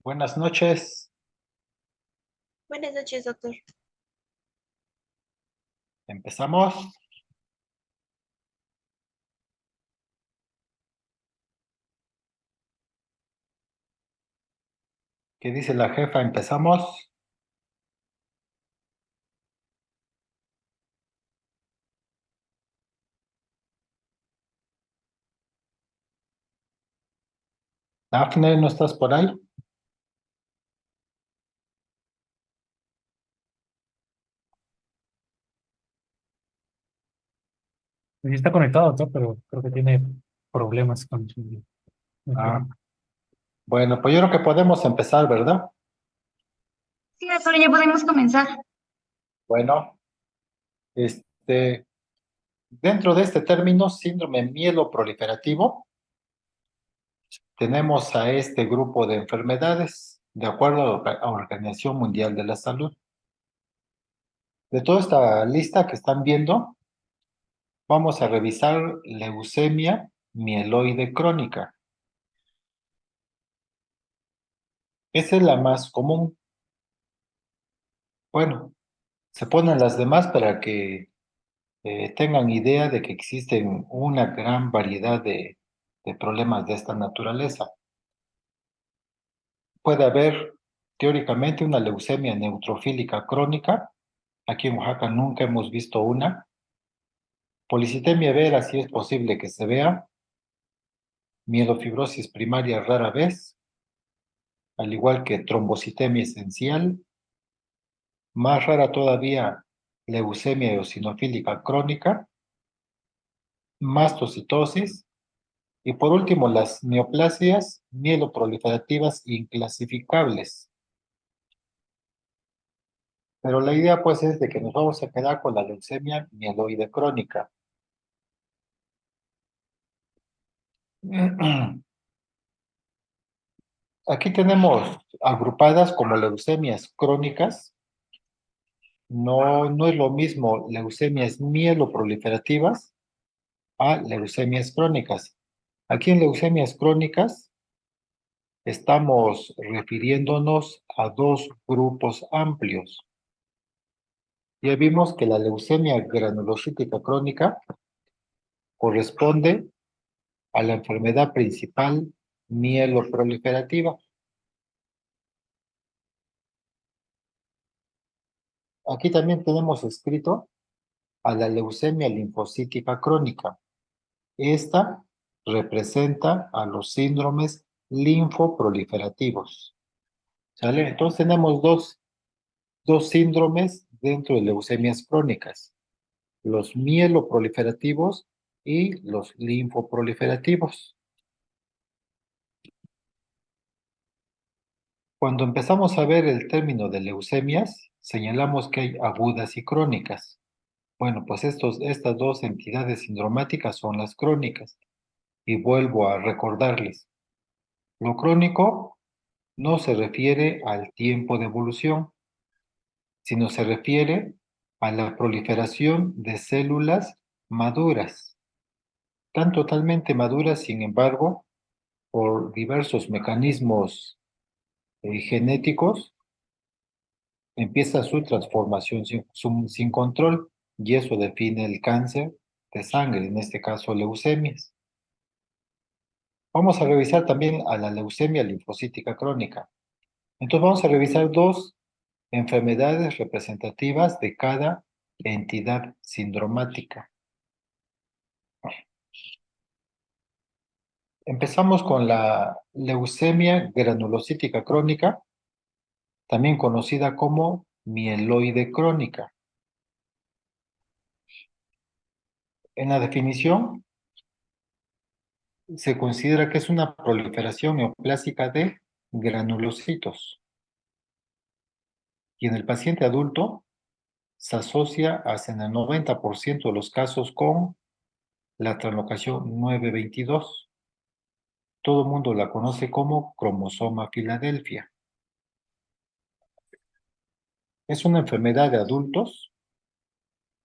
Buenas noches, Buenas noches, doctor. empezamos. ¿Qué dice la jefa? Empezamos. Dafne, ¿no estás por ahí? Sí está conectado, doctor, pero creo que tiene problemas con su Ah, micrófono. bueno, pues yo creo que podemos empezar, ¿verdad? Sí, doctor, ya podemos comenzar. Bueno, este, dentro de este término, síndrome mieloproliferativo, tenemos a este grupo de enfermedades, de acuerdo a la Organización Mundial de la Salud. De toda esta lista que están viendo, vamos a revisar leucemia mieloide crónica. Esa es la más común. Bueno, se ponen las demás para que tengan idea de que existen una gran variedad de problemas de esta naturaleza. Puede haber teóricamente una leucemia neutrofílica crónica. Aquí en Oaxaca nunca hemos visto una. Policitemia vera sí es posible que se vea. Mielofibrosis primaria rara vez, al igual que trombocitemia esencial. Más rara todavía, leucemia eosinofílica crónica, mastocitosis. Y por último, las neoplasias mieloproliferativas inclasificables. Pero la idea pues es de que nos vamos a quedar con la leucemia mieloide crónica. Aquí tenemos agrupadas como leucemias crónicas. No es lo mismo leucemias mieloproliferativas a leucemias crónicas. Aquí en leucemias crónicas estamos refiriéndonos a dos grupos amplios. Ya vimos que la leucemia granulocítica crónica corresponde a la enfermedad principal mieloproliferativa. Aquí también tenemos escrito a la leucemia linfocítica crónica. Esta representa a los síndromes linfoproliferativos. ¿Sale? Entonces tenemos dos síndromes dentro de leucemias crónicas, los mieloproliferativos y los linfoproliferativos. Cuando empezamos a ver el término de leucemias, señalamos que hay agudas y crónicas. Bueno, pues estas dos entidades sindromáticas son las crónicas. Y vuelvo a recordarles, lo crónico no se refiere al tiempo de evolución, sino se refiere a la proliferación de células maduras. Tan totalmente maduras, sin embargo, por diversos mecanismos genéticos, empieza su transformación sin control, y eso define el cáncer de sangre, en este caso leucemias. Vamos a revisar también a la leucemia linfocítica crónica. Entonces vamos a revisar dos enfermedades representativas de cada entidad sindromática. Empezamos con la leucemia granulocítica crónica, también conocida como mieloide crónica. En la definición, se considera que es una proliferación neoplásica de granulocitos. Y en el paciente adulto se asocia hasta en el 90% de los casos con la translocación 922. Todo el mundo la conoce como cromosoma Filadelfia. Es una enfermedad de adultos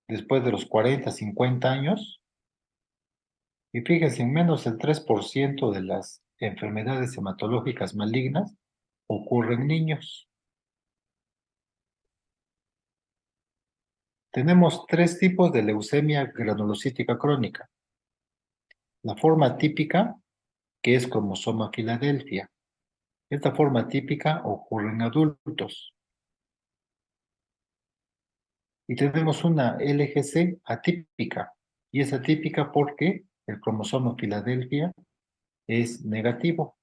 después de los 40, 50 años. Y fíjense, en menos del 3% de las enfermedades hematológicas malignas ocurren en niños. Tenemos tres tipos de leucemia granulocítica crónica. La forma típica, que es cromosoma Filadelfia. Esta forma típica ocurre en adultos. Y tenemos una LGC atípica. Y es atípica porque el cromosoma Filadelfia es negativo.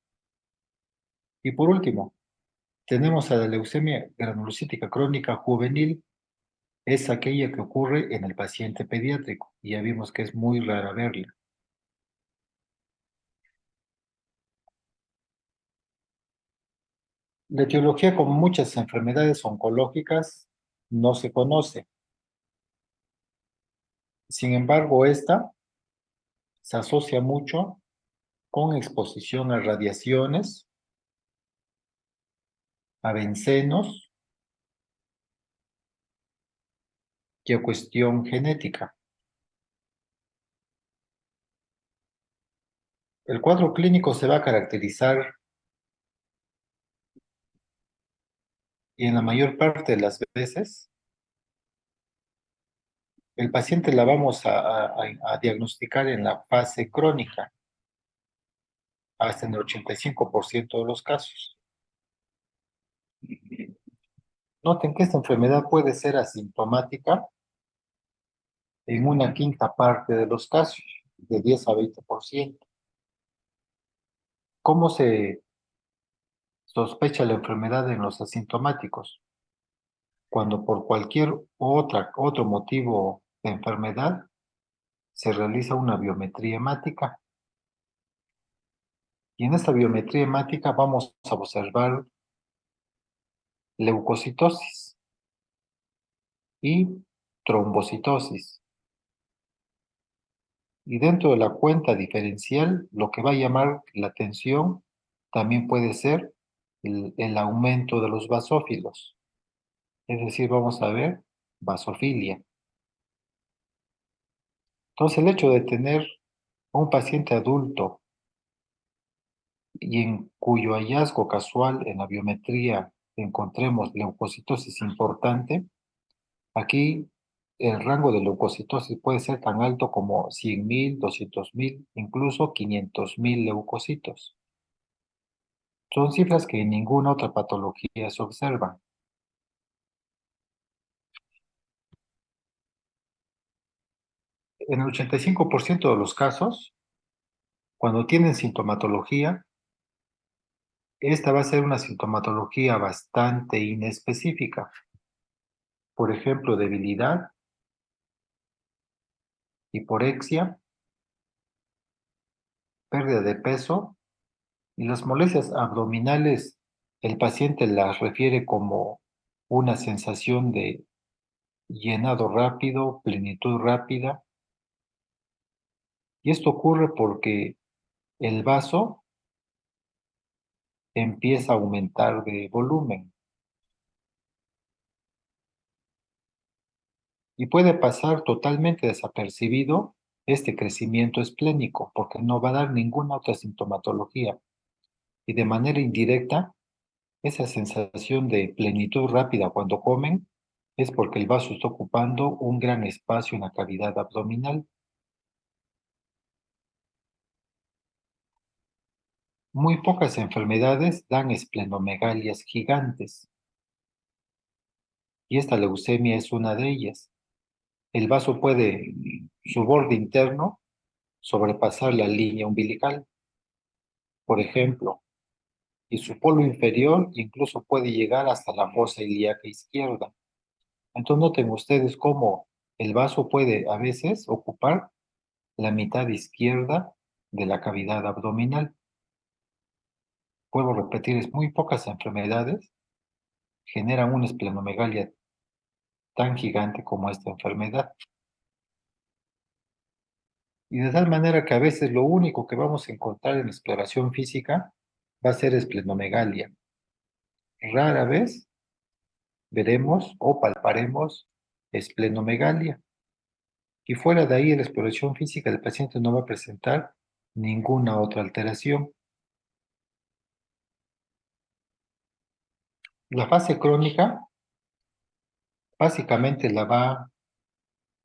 Y por último, tenemos a la leucemia granulocítica crónica juvenil. Es aquella que ocurre en el paciente pediátrico. Y ya vimos que es muy rara verla. La etiología, como muchas enfermedades oncológicas, no se conoce. Sin embargo, esta se asocia mucho con exposición a radiaciones, a bencenos y a cuestión genética. El cuadro clínico se va a caracterizar, y en la mayor parte de las veces, el paciente la vamos a diagnosticar en la fase crónica, hasta en el 85% de los casos. Noten que esta enfermedad puede ser asintomática en una quinta parte de los casos, de 10 a 20%. ¿Cómo se sospecha la enfermedad en los asintomáticos? Cuando por cualquier otro motivo de enfermedad se realiza una biometría hemática. Y en esta biometría hemática vamos a observar leucocitosis y trombocitosis. Y dentro de la cuenta diferencial, lo que va a llamar la atención también puede ser el aumento de los basófilos. Es decir, vamos a ver basofilia. Entonces, el hecho de tener un paciente adulto y en cuyo hallazgo casual en la biometría encontremos leucocitosis importante, aquí el rango de leucocitosis puede ser tan alto como 100.000, 200.000, incluso 500.000 leucocitos. Son cifras que en ninguna otra patología se observan. En el 85% de los casos, cuando tienen sintomatología, esta va a ser una sintomatología bastante inespecífica. Por ejemplo, debilidad, hiporexia, pérdida de peso y las molestias abdominales, el paciente las refiere como una sensación de llenado rápido, plenitud rápida. Y esto ocurre porque el vaso empieza a aumentar de volumen y puede pasar totalmente desapercibido este crecimiento esplénico porque no va a dar ninguna otra sintomatología. Y de manera indirecta, esa sensación de plenitud rápida cuando comen es porque el vaso está ocupando un gran espacio en la cavidad abdominal. Muy pocas enfermedades dan esplenomegalias gigantes y esta leucemia es una de ellas. El vaso puede, su borde interno, sobrepasar la línea umbilical, por ejemplo, y su polo inferior incluso puede llegar hasta la fosa ilíaca izquierda. Entonces noten ustedes cómo el vaso puede a veces ocupar la mitad izquierda de la cavidad abdominal. Vuelvo a repetir, es muy pocas enfermedades generan una esplenomegalia tan gigante como esta enfermedad. Y de tal manera que a veces lo único que vamos a encontrar en exploración física va a ser esplenomegalia. Rara vez veremos o palparemos esplenomegalia. Y fuera de ahí, en la exploración física, el paciente no va a presentar ninguna otra alteración. La fase crónica básicamente la va a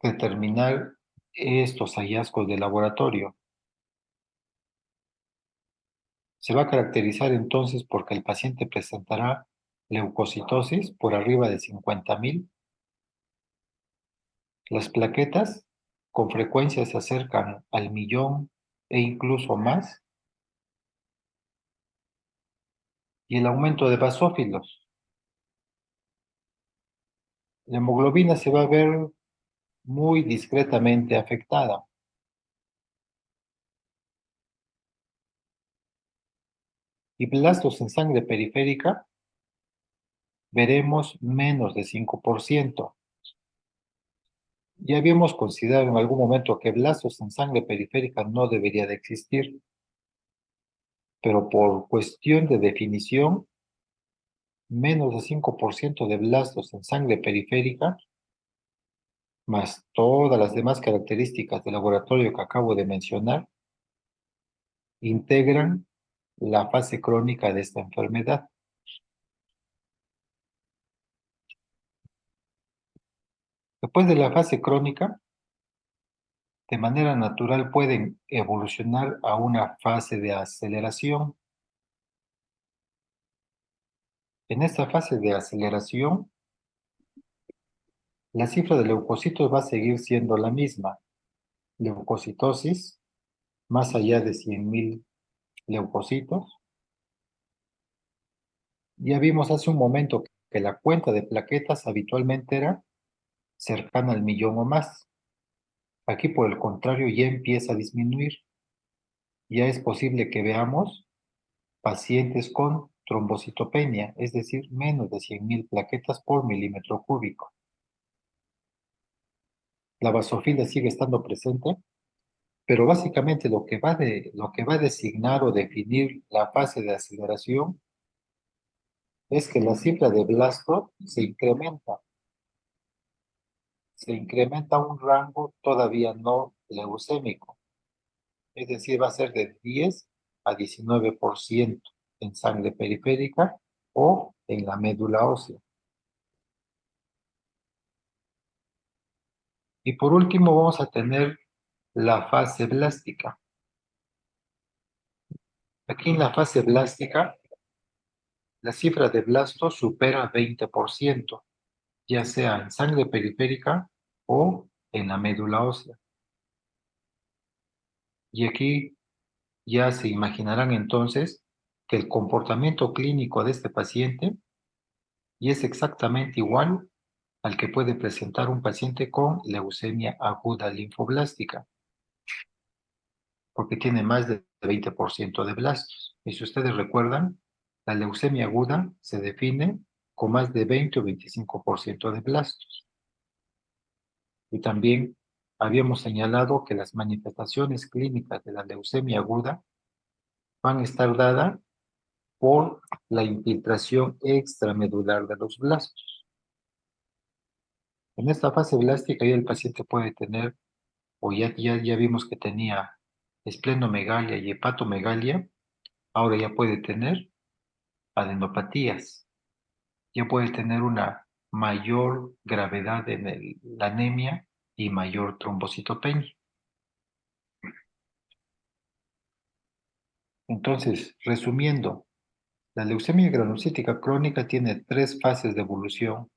determinar estos hallazgos de laboratorio. Se va a caracterizar entonces porque el paciente presentará leucocitosis por arriba de 50.000. Las plaquetas con frecuencia se acercan al millón e incluso más. Y el aumento de basófilos. La hemoglobina se va a ver muy discretamente afectada. Y blastos en sangre periférica veremos menos de 5%. Ya habíamos considerado en algún momento que blastos en sangre periférica no debería de existir, pero por cuestión de definición, menos de 5% de blastos en sangre periférica, más todas las demás características del laboratorio que acabo de mencionar, integran la fase crónica de esta enfermedad. Después de la fase crónica, de manera natural pueden evolucionar a una fase de aceleración. En esta fase de aceleración, la cifra de leucocitos va a seguir siendo la misma. Leucocitosis, más allá de 100.000 leucocitos. Ya vimos hace un momento que la cuenta de plaquetas habitualmente era cercana al millón o más. Aquí, por el contrario, ya empieza a disminuir. Ya es posible que veamos pacientes con trombocitopenia, es decir, menos de 100.000 plaquetas por milímetro cúbico. La basofilia sigue estando presente, pero básicamente lo que va a designar o definir la fase de aceleración es que la cifra de blasto se incrementa a un rango todavía no leucémico, es decir, va a ser de 10 a 19% en sangre periférica o en la médula ósea. Y por último vamos a tener la fase blástica. Aquí en la fase blástica, la cifra de blastos supera 20%, ya sea en sangre periférica o en la médula ósea. Y aquí ya se imaginarán entonces que el comportamiento clínico de este paciente y es exactamente igual al que puede presentar un paciente con leucemia aguda linfoblástica, porque tiene más de 20% de blastos. Y si ustedes recuerdan, la leucemia aguda se define con más de 20 o 25% de blastos. Y también habíamos señalado que las manifestaciones clínicas de la leucemia aguda van a estar dadas por la infiltración extramedular de los blastos. En esta fase blástica ya el paciente puede tener, o ya vimos que tenía esplenomegalia y hepatomegalia, ahora ya puede tener adenopatías, ya puede tener una mayor gravedad en la anemia y mayor trombocitopenia. Entonces, resumiendo, la leucemia granulocítica crónica tiene 3 fases de evolución.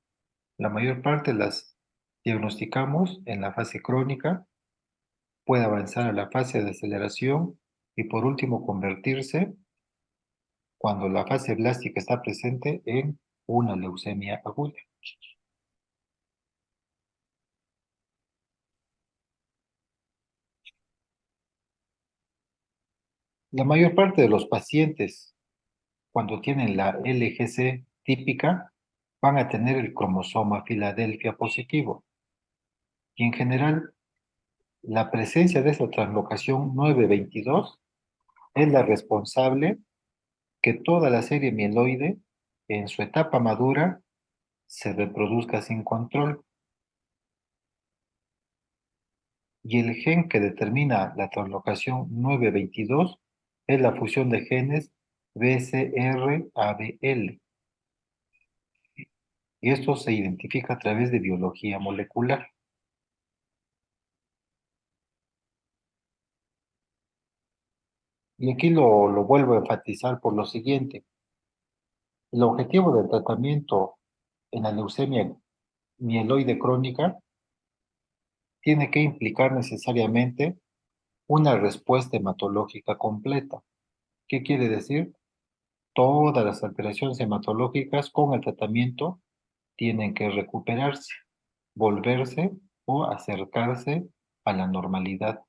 La mayor parte las diagnosticamos en la fase crónica, puede avanzar a la fase de aceleración y por último convertirse, cuando la fase blástica está presente, en una leucemia aguda. La mayor parte de los pacientes, cuando tienen la LGC típica, van a tener el cromosoma Filadelfia positivo. Y en general, la presencia de esta translocación 922 es la responsable que toda la serie mieloide, en su etapa madura, se reproduzca sin control. Y el gen que determina la translocación 922 es la fusión de genes BCR-ABL. Y esto se identifica a través de biología molecular. Y aquí lo vuelvo a enfatizar por lo siguiente. El objetivo del tratamiento en la leucemia mieloide crónica tiene que implicar necesariamente una respuesta hematológica completa. ¿Qué quiere decir? Todas las alteraciones hematológicas con el tratamiento tienen que recuperarse, volverse o acercarse a la normalidad.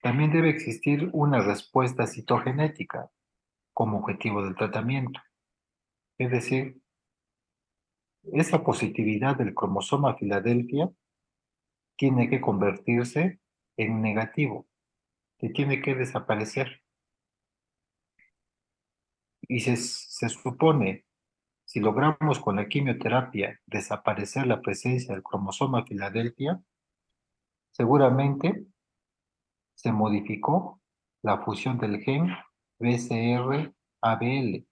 También debe existir una respuesta citogenética como objetivo del tratamiento. Es decir, esa positividad del cromosoma Filadelfia tiene que convertirse en negativo, que tiene que desaparecer. Y se supone, si logramos con la quimioterapia desaparecer la presencia del cromosoma Filadelfia, seguramente se modificó la fusión del gen BCR-ABL,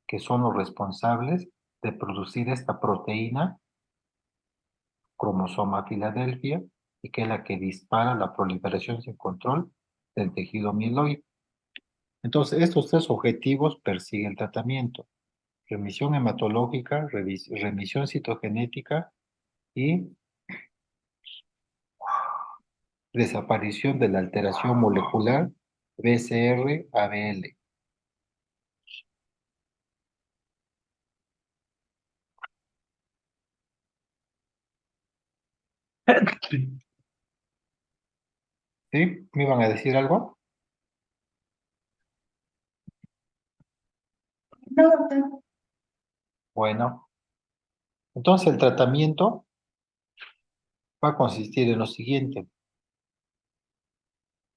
que son los responsables de producir esta proteína cromosoma Filadelfia y que es la que dispara la proliferación sin control del tejido mieloide. Entonces, estos 3 objetivos persiguen el tratamiento: remisión hematológica, remisión citogenética y desaparición de la alteración molecular BCR-ABL. ¿Sí? ¿Me iban a decir algo? No, doctor. Bueno, entonces el tratamiento va a consistir en lo siguiente.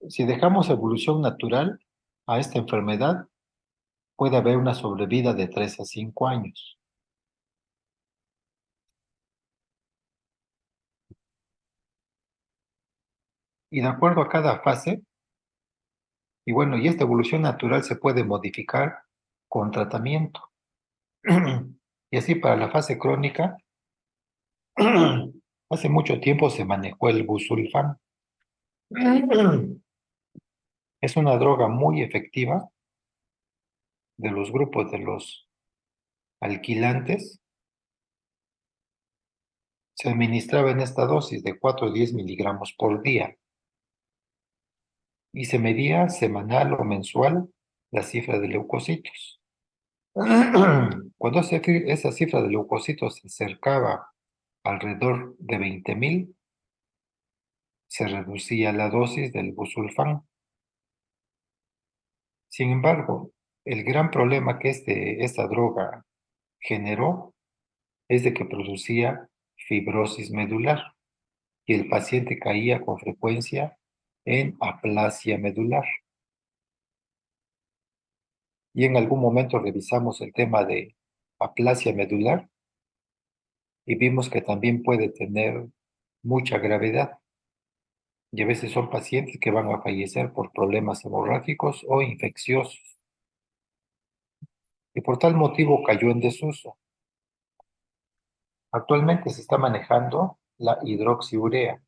Si dejamos evolución natural a esta enfermedad, puede haber una sobrevida de 3 a 5 años. Y de acuerdo a cada fase, y bueno, y esta evolución natural se puede modificar con tratamiento. Y así para la fase crónica, Hace mucho tiempo se manejó el busulfán. Es una droga muy efectiva de los grupos de los alquilantes. Se administraba en esta dosis de 4 a 10 miligramos por día y se medía semanal o mensual la cifra de leucocitos. Cuando esa cifra de leucocitos se acercaba alrededor de 20.000, se reducía la dosis del busulfán. Sin embargo, el gran problema que esta droga generó es de que producía fibrosis medular y el paciente caía con frecuencia en aplasia medular. Y en algún momento revisamos el tema de aplasia medular y vimos que también puede tener mucha gravedad. Y a veces son pacientes que van a fallecer por problemas hemorrágicos o infecciosos. Y por tal motivo cayó en desuso. Actualmente se está manejando la hidroxiurea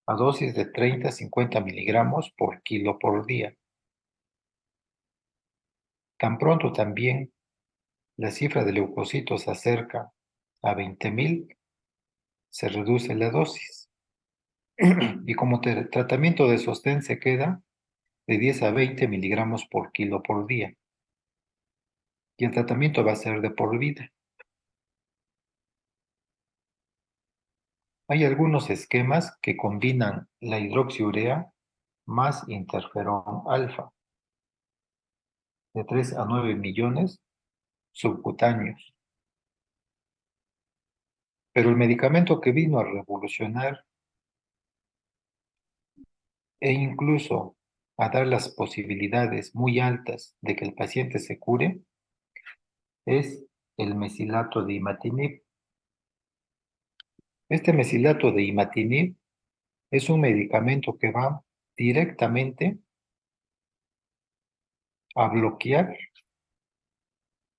a dosis de 30 a 50 miligramos por kilo por día. Tan pronto también la cifra de leucocitos se acerca a 20.000, se reduce la dosis. Y como tratamiento de sostén se queda de 10 a 20 miligramos por kilo por día. Y el tratamiento va a ser de por vida. Hay algunos esquemas que combinan la hidroxiurea más interferón alfa de 3 a 9 millones subcutáneos. Pero el medicamento que vino a revolucionar e incluso a dar las posibilidades muy altas de que el paciente se cure es el mesilato de imatinib. Este mesilato de imatinib es un medicamento que va directamente a bloquear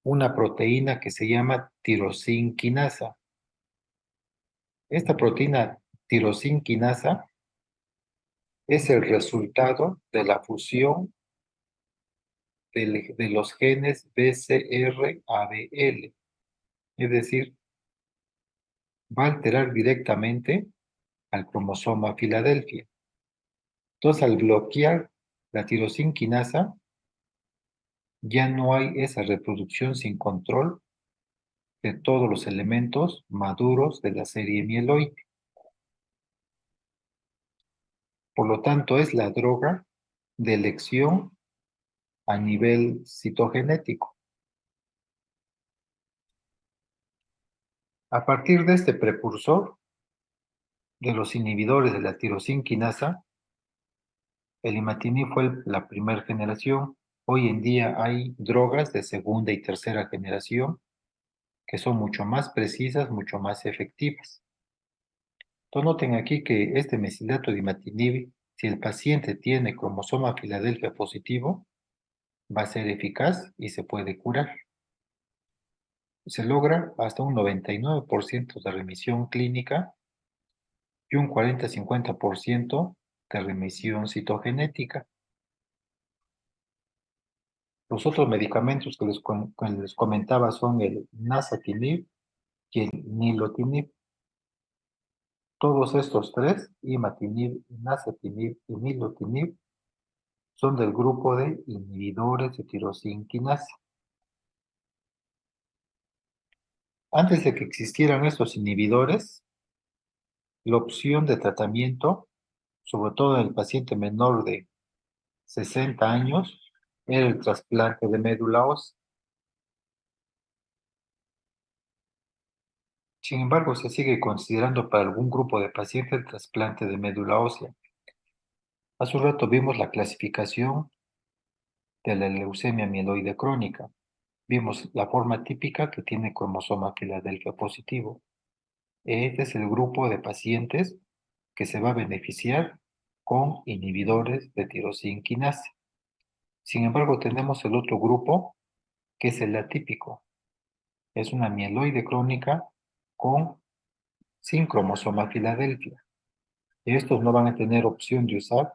una proteína que se llama tirosinquinasa. Esta proteína tirosinquinasa es el resultado de la fusión de los genes BCR-ABL, es decir, va a alterar directamente al cromosoma Filadelfia. Entonces, al bloquear la tirosinquinasa, ya no hay esa reproducción sin control de todos los elementos maduros de la serie mieloide. Por lo tanto, es la droga de elección a nivel citogenético. A partir de este precursor de los inhibidores de la tirosinquinasa, el imatinib fue la primera generación. Hoy en día hay drogas de segunda y tercera generación que son mucho más precisas, mucho más efectivas. Entonces noten aquí que este mesilato de imatinib, si el paciente tiene cromosoma Filadelfia positivo, va a ser eficaz y se puede curar. Se logra hasta un 99% de remisión clínica y un 40-50% de remisión citogenética. Los otros medicamentos que les comentaba son el nasatinib y el nilotinib. Todos estos tres, imatinib, nasatinib y nilotinib, son del grupo de inhibidores de tirosinquinasa. Antes de que existieran estos inhibidores, la opción de tratamiento, sobre todo en el paciente menor de 60 años, era el trasplante de médula ósea. Sin embargo, se sigue considerando para algún grupo de pacientes el trasplante de médula ósea. Hace un rato vimos la clasificación de la leucemia mieloide crónica. Vimos la forma típica que tiene cromosoma Filadelfia positivo. Este es el grupo de pacientes que se va a beneficiar con inhibidores de tirosinquinasa. Sin embargo, tenemos el otro grupo que es el atípico. Es una mieloide crónica sin cromosoma Filadelfia. Y estos no van a tener opción de usar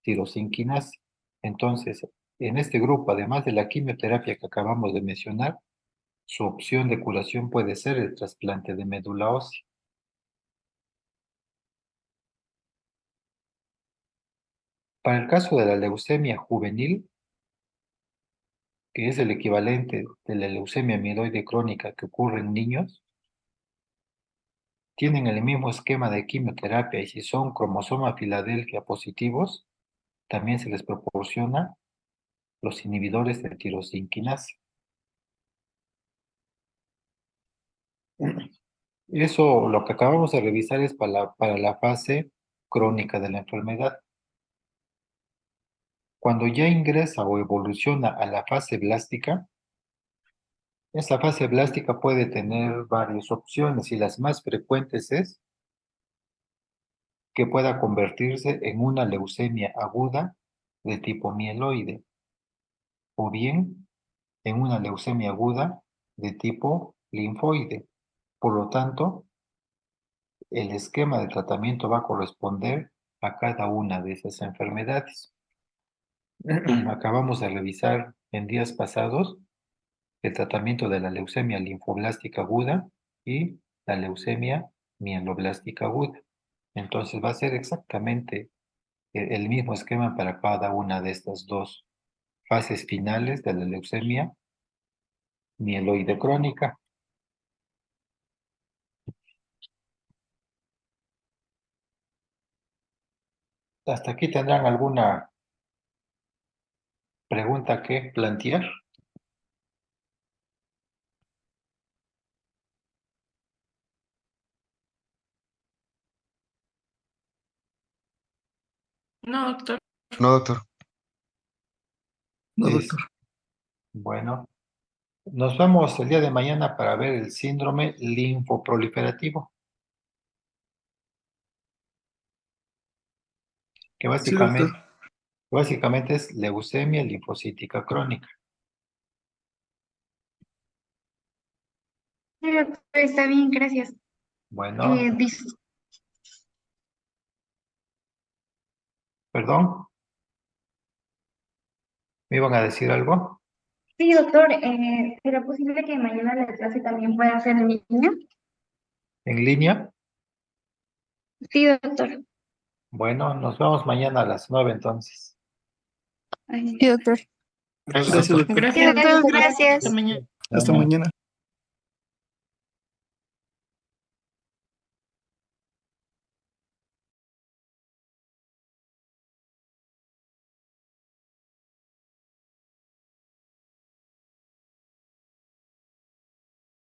tirosinquinasa. Entonces, en este grupo, además de la quimioterapia que acabamos de mencionar, su opción de curación puede ser el trasplante de médula ósea. Para el caso de la leucemia juvenil, que es el equivalente de la leucemia mieloide crónica que ocurre en niños, tienen el mismo esquema de quimioterapia y si son cromosoma Filadelfia positivos, también se les proporciona los inhibidores de tirosinquinasa. Eso, lo que acabamos de revisar es para la fase crónica de la enfermedad. Cuando ya ingresa o evoluciona a la fase blástica, esa fase blástica puede tener varias opciones y las más frecuentes es que pueda convertirse en una leucemia aguda de tipo mieloide o bien en una leucemia aguda de tipo linfoide. Por lo tanto, el esquema de tratamiento va a corresponder a cada una de esas enfermedades. Acabamos de revisar en días pasados el tratamiento de la leucemia linfoblástica aguda y la leucemia mieloblástica aguda. Entonces va a ser exactamente el mismo esquema para cada una de estas dos fases finales de la leucemia mieloide crónica. ¿Hasta aquí tendrán alguna pregunta que plantear? No, doctor. No, doctor. No, Es- doctor. Bueno, nos vemos el día de mañana para ver el síndrome linfoproliferativo, que Sí, doctor. básicamente es leucemia linfocítica crónica. Sí, doctor, está bien, gracias. Bueno, Dis- perdón, ¿me iban a decir algo? sí, doctor, ¿será posible que mañana la clase también pueda ser en línea? ¿En línea? Sí, doctor. Bueno, nos vemos mañana a las 9 entonces. Ay, Sí, doctor. Gracias, doctor. Gracias, doctor. gracias. Hasta mañana. Hasta Bueno. mañana.